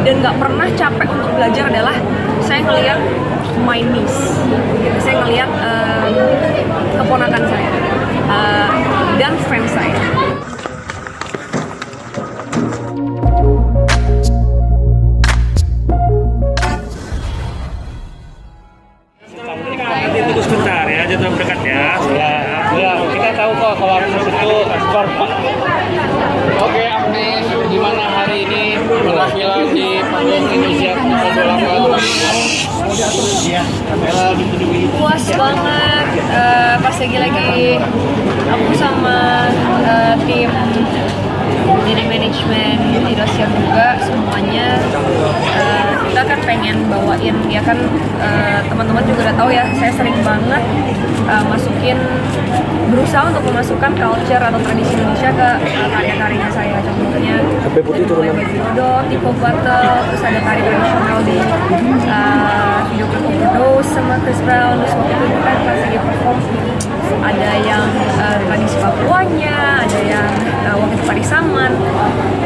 dan nggak pernah capek untuk belajar adalah saya ngelihat my niece, gitu. Saya ngelihat keponakan saya dan friend saya. Tunggu sebentar ya, jangan dekat ya. Ya, kita tahu kok kalau Agnes itu korban. Oke, Agnes, gimana hari ini penampilan di panggung Indonesia Puas banget, pas lagi aku sama tim manajemen Indosiar juga semuanya, kita kan pengen bawain ya kan, teman-teman juga udah tahu ya, saya sering banget berusaha untuk memasukkan culture atau tradisi Indonesia ke karya-karyanya saya. Contohnya mulai baju dodot, Tipo Battle, terus ada tari tradisional di video klip Overdose sama Chris Brown. Terus waktu itu kan pas lagi perform ada yang tradisi Papuanya, ada yang waktu itu tari Saman.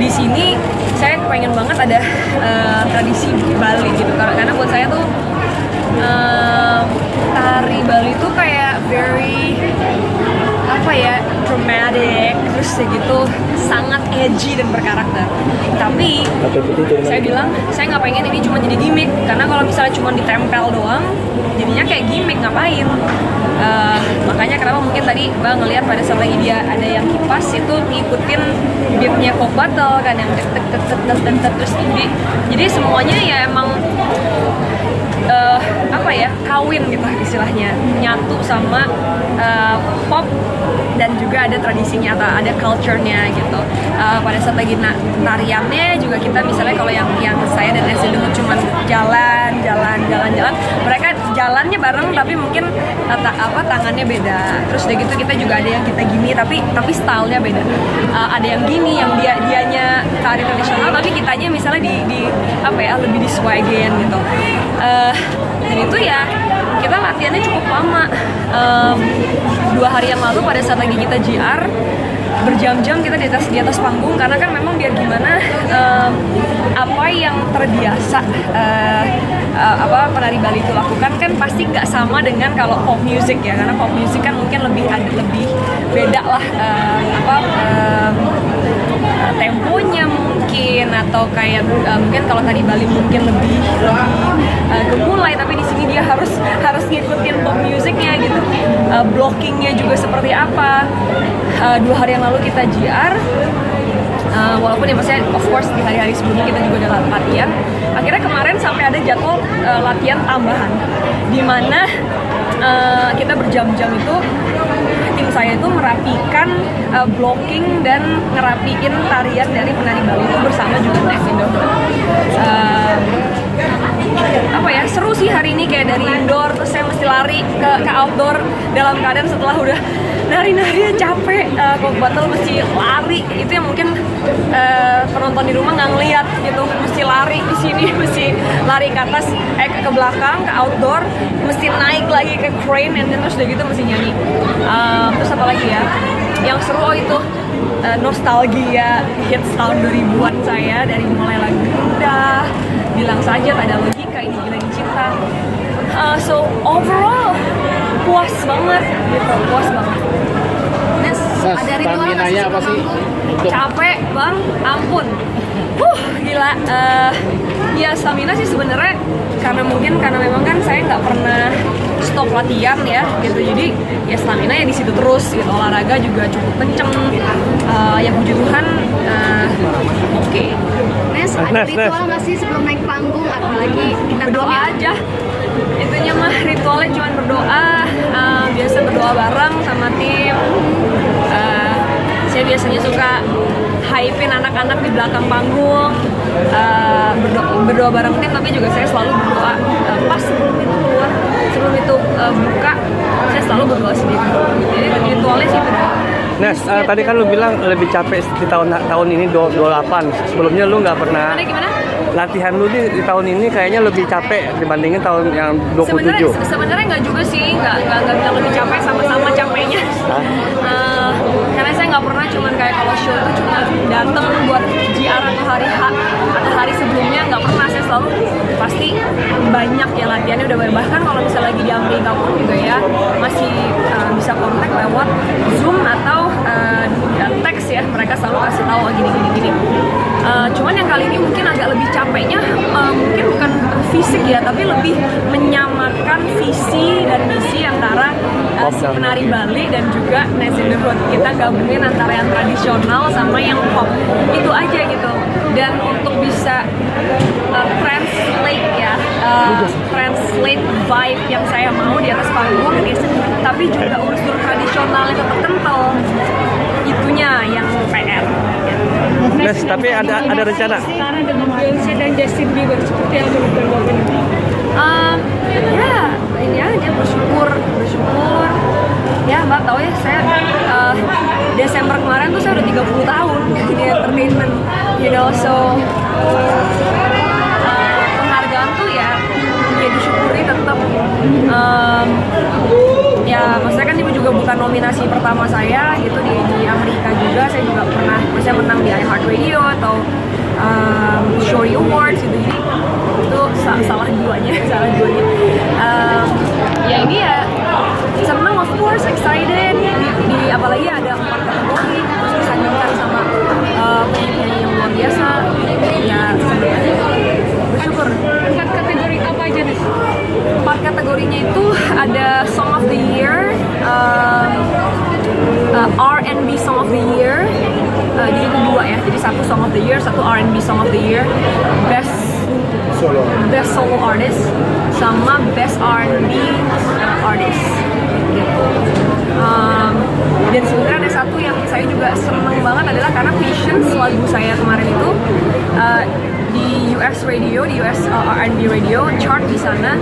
Di sini saya pengen banget ada tradisi Bali gitu, karena buat saya tuh tari Bali tuh kayak very dramatic, terus gitu sangat edgy dan berkarakter. Tapi saya bilang saya nggak pengen ini cuma jadi gimmick, karena kalau misalnya cuma ditempel doang jadinya kayak gimmick, ngapain. Makanya kenapa mungkin tadi Bang ngelihat pada saat lagi dia ada yang kipas itu ngikutin beatnya Folk Battle kan, yang terus jadi semuanya ya emang kawin gitu istilahnya, nyatu sama pop dan juga ada tradisinya atau ada culture-nya gitu. Pada saat lagi tariannya juga kita misalnya kalau yang saya dan Nessie dulu cuma jalan, mereka jalannya bareng tapi mungkin tangannya beda. Terus udah gitu kita juga ada yang kita gini tapi stylenya beda. Ada yang gini yang dianya tari tradisional tapi kitanya misalnya lebih di swagin gitu. Dan itu ya kita latihannya cukup lama. 2 hari yang lalu pada saat lagi kita JR berjam-jam kita di atas panggung, karena kan memang biar gimana apa yang terbiasa penari Bali itu lakukan kan pasti nggak sama dengan kalau pop music ya, karena pop music kan mungkin lebih beda lah temponya mungkin, atau kayak mungkin kalau tari Bali mungkin lebih gemulai, tapi di sini dia harus ngikutin pop musicnya gitu. Blockingnya juga seperti apa. 2 hari yang lalu kita JR, walaupun ya maksudnya of course di hari-hari sebelumnya kita juga udah latihan. Akhirnya kemarin sampai ada jadwal latihan tambahan di mana kita berjam-jam itu tim saya itu merapikan blocking dan ngerapiin tarian dari penari Bali itu bersama juga Nesindo. Seru sih hari ini, kayak dari indoor terus saya mesti lari ke outdoor dalam keadaan setelah udah nari-narinya capek, Folk Battle mesti lari, itu yang mungkin penonton di rumah nggak ngeliat gitu, mesti lari di sini, mesti lari ke atas, ke belakang, ke outdoor, mesti naik lagi ke crane, and then terus udah gitu mesti nyanyi. Terus apa lagi ya yang seru, itu nostalgia hits tahun 2000-an saya, dari mulai lagu Indah, Bilang Saja, Tak Ada Logika, Ini Gila Ini Cinta. So overall puas banget gitu, puas banget. Nes, ada ritual apa sih? Capek bang, ampun. Gila. Ya stamina sih sebenarnya karena memang kan saya nggak pernah stop latihan ya gitu, jadi ya stamina ya di situ terus gitu. Olahraga juga cukup kenceng. Ya puji Tuhan, oke. Nes, ada ritual nggak sih sebelum naik panggung, apalagi kita Berdoa aja. Itunya mah ritualnya cuma berdoa. Biasa berdoa bareng sama tim. Saya biasanya suka hype-in anak-anak di belakang panggung, berdoa bareng tim, tapi juga saya selalu berdoa pas sebelum itu buka, saya selalu berdoa sendiri. Jadi ritualnya sih itu. Nes, tadi kan lu bilang lebih capek di tahun ini 28. Sebelumnya lu nggak pernah. Gimana? Latihan lu di tahun ini kayaknya lebih capek dibandingin tahun yang 27. Sebenarnya nggak juga sih, nggak bilang lebih capek, sama-sama capeknya. Karena saya nggak pernah cuman kayak kalau show itu cuma dateng buat JR atau hari H atau hari sebelumnya, nggak pernah. banyak ya latihannya udah banyak. Bahkan kalau misalnya lagi di Amerika pun juga ya masih bisa kontak lewat Zoom atau teks ya, mereka selalu kasih tahu gini. Cuman yang kali ini mungkin agak lebih capeknya mungkin bukan fisik ya, tapi lebih menyamakan visi dan misi antara si penari Bali dan juga Nest in the Hood. Kita gabungin antara yang tradisional sama yang pop, itu aja gitu. Dan untuk bisa translate vibe yang saya mau di atas panggung, tapi juga unsur tradisionalnya tetap kental, itunya yang PR. Nes, tapi ada rencana? Sekarang dengan Beyonce dan Justin Bieber seperti apa bergabung? Ya ini aja bersyukur. Ya Mbak tahu ya, saya Desember kemarin tuh saya udah 30 tahun di entertainment, so penghargaan tuh ya disyukuri tetap. Ya maksudnya kan ini juga bukan nominasi pertama saya gitu di Amerika juga. Saya juga pernah misalnya menang di iHeartRadio atau Shorty Awards gitu, jadi itu salah duanya. Ya ini ya senang, of course, excited di apalagi ada 4 kategori, terus disandingkan sama penyanyi yang luar biasa, ya senang aja, bersyukur. 4 kategori apa aja nih? 4 kategorinya itu ada Song of the Year, R&B Song of the Year, jadi itu 2 ya, jadi 1 Song of the Year, 1 R&B Song of the Year, Best Solo Artist, sama Best R&B Artist gitu. Dan sebenarnya ada satu yang saya juga seneng banget adalah karena Patience, lagu saya kemarin itu di US Radio, di US R&B Radio chart di sana,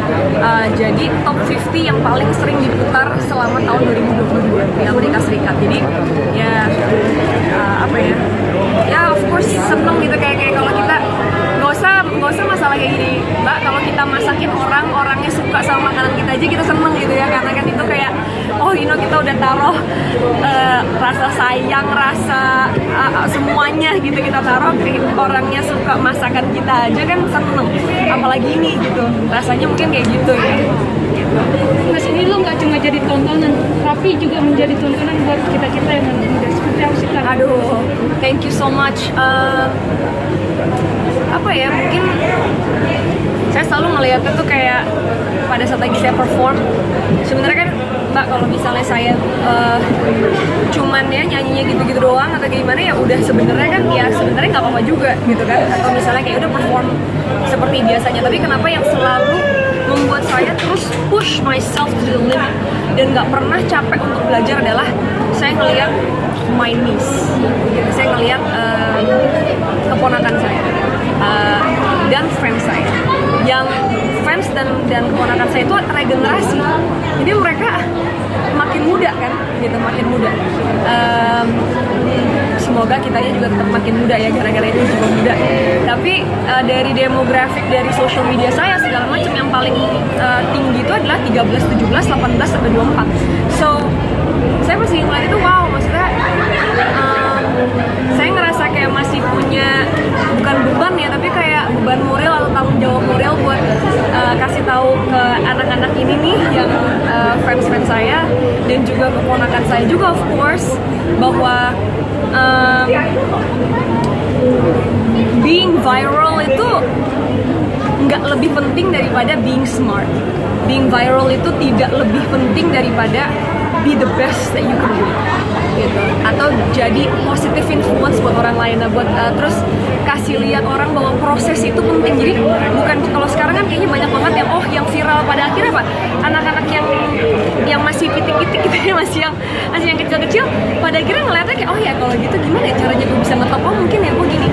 jadi top 50 yang paling sering diputar selama tahun 2022 di Amerika Serikat. Jadi ya of course seneng gitu, kayak kalau kita nggak usah masalah kayak gini Mbak, kalau kita masakin orangnya suka sama makanan kita aja kita seneng gitu ya, karena kan itu kayak kita udah taruh rasa sayang, rasa semuanya gitu kita taruh, orangnya suka masakan kita aja kan seneng, apalagi ini gitu rasanya mungkin kayak gitu ya. Mas, ini lo nggak cuma jadi tontonan, tapi juga menjadi tontonan buat kita yang muda. Seperti apa sih? Aduh, thank you so much. Mungkin saya selalu melihatnya tuh kayak pada saat lagi saya perform, sebenarnya kan Mbak, kalau misalnya saya cuman ya nyanyinya gitu-gitu doang atau gimana, ya udah sebenarnya kan ya sebenarnya nggak apa-apa juga gitu kan, atau misalnya kayak udah perform seperti biasanya. Tapi kenapa yang selalu membuat saya terus push myself to the limit dan nggak pernah capek untuk belajar adalah saya ngelihat my niece gitu. Saya ngelihat keponakan saya dan friends saya, yang friends dan keponakan saya itu regenerasi, jadi mereka makin muda kan gitu, makin muda. Semoga kitanya juga tetap makin muda ya, gara-gara itu juga muda. Tapi dari demografik dari social media saya segala macam, yang paling tinggi itu adalah 13, 17, 18 sampai 24. So saya masih ngeliat itu, wow, maksudnya saya ngerasa kayak masih punya bukan beban ya, tapi kayak beban moral atau tanggung jawab moral buat kasih tahu ke anak-anak ini nih, yang fans-fans saya dan juga keponakan saya juga of course, bahwa being viral itu nggak lebih penting daripada being smart. Being viral itu tidak lebih penting daripada be the best that you can do gitu, atau jadi positive influence buat orang lain, buat terus kasih lihat orang bahwa proses itu penting. Jadi bukan, kalau sekarang kan kayaknya banyak banget yang viral pada akhirnya apa, anak-anak yang masih pitik-pitik gitu ya, masih yang kecil-kecil, pada akhirnya ngeliatnya kayak ya kalau gitu gimana ya caranya gue bisa ngetop, mungkin ya gue gini,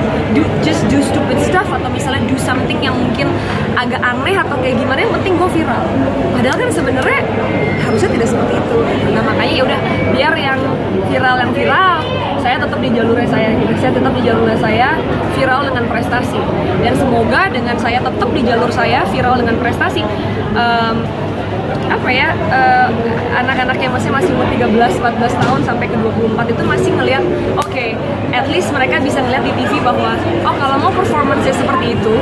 just do stupid stuff, atau misalnya do something yang mungkin agak aneh atau kayak gimana, yang penting gue viral. Padahal kan sebenarnya harusnya tidak seperti itu. Nah makanya ya udah, biar yang viral saya tetap di jalurnya saya gitu. Saya tetap di jalurnya saya viral dengan prestasi, dan semoga dengan saya tetap di jalur saya viral dengan prestasi, anak-anak yang masih umur 13-14 tahun sampai ke 24 itu masih ngelihat, oke, at least mereka bisa ngeliat di TV bahwa kalau mau performance seperti itu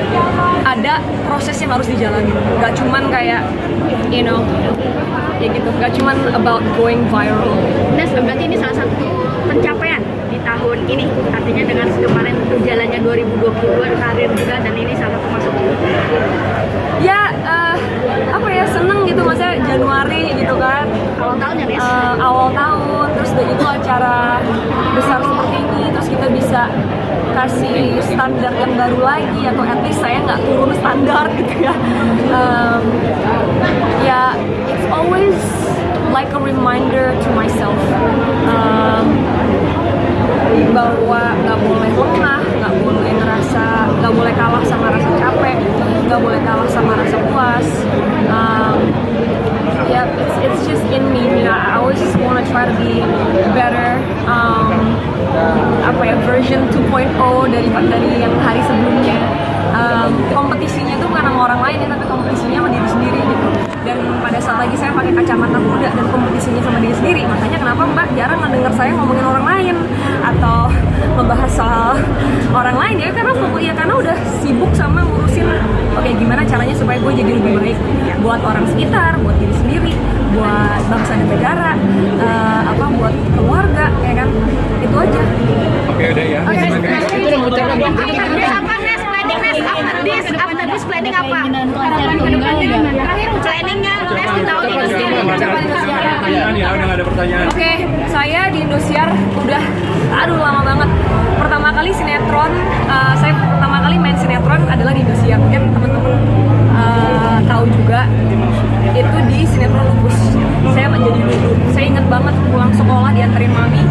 ada proses yang harus dijalani, nggak cuman kayak ya gitu, nggak cuman about going viral. Nes, berarti ini salah satu pencapaian di tahun ini, artinya dengan kemarin jalannya 2022 karir juga, dan ini salah satu masuk. Ya seneng gitu, maksudnya Januari gitu kan, Awal tahun ya, Nes? awal tahun, terus udah gitu acara besar seperti ini, terus kita bisa kasih standar yang baru lagi, atau at least saya nggak turun standar gitu ya. It's always like a reminder to myself, bahwa nggak boleh lengah, nggak boleh kalah sama rasa capek, nggak boleh kalah sama rasa puas. It's just in me. I always wanna try to be better. Version 2.0 dari yang hari sebelumnya. Kompetisinya itu bukan sama orang lain ya, tapi kompetisinya sama diri sendiri gitu. Dan pada saat lagi saya pakai kacamata kuda dan kompetisinya sama diri sendiri, makanya kenapa Mbak jarang mendengar saya ngomongin orang lain atau membahas soal orang lain ya, karena udah sibuk sama ngurusin gimana caranya supaya gue jadi lebih baik buat orang sekitar, buat diri sendiri, buat bangsa dan negara, buat keluarga, ya kan, itu aja. Oke, udah ya. Itu udah mengucapkan dong. Apa, Nes? After this planning apa? Harapan kedepannya gimana? Terakhir planningnya Nes di tahun ini. Udah nggak ada pertanyaan. Oke, saya di Indosiar udah lama banget. Pertama kali sinetron, saya pertama kali main sinetron adalah di Indosiar. Mungkin teman-teman tahu juga, itu di sinetron Lupus. Saya menjadi Lulu. Saya ingat banget pulang sekolah dianterin mami.